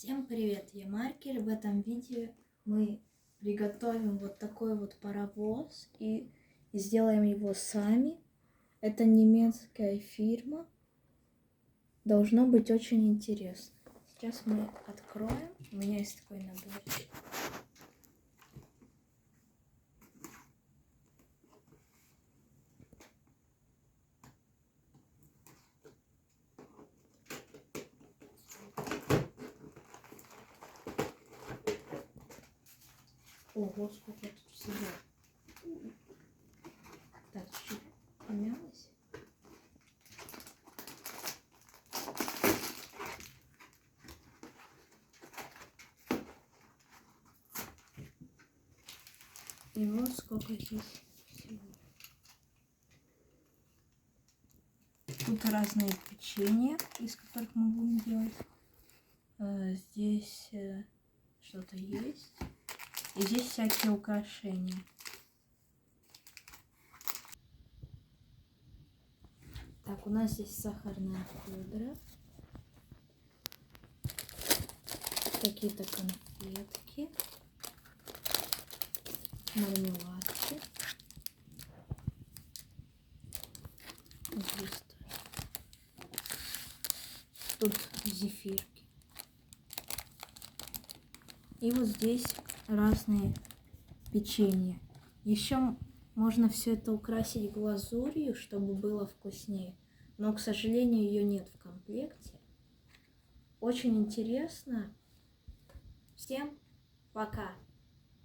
Всем привет, я Маркер. В этом видео мы приготовим вот такой вот паровоз и сделаем его сами. Это немецкая фирма. Должно быть очень интересно. Сейчас мы откроем. У меня есть такой наборчик. Ого, сколько тут всего. Так, чуть помялось. И вот сколько здесь всего. Тут разные печенья, из которых мы будем делать. Здесь что-то есть. И здесь всякие украшения. Так, у нас здесь сахарная пудра. Какие-то конфетки. Мармеладки. Здесь тут зефирки. И вот здесь разные печенья. Еще можно все это украсить глазурью, чтобы было вкуснее. Но, к сожалению, ее нет в комплекте. Очень интересно. Всем пока!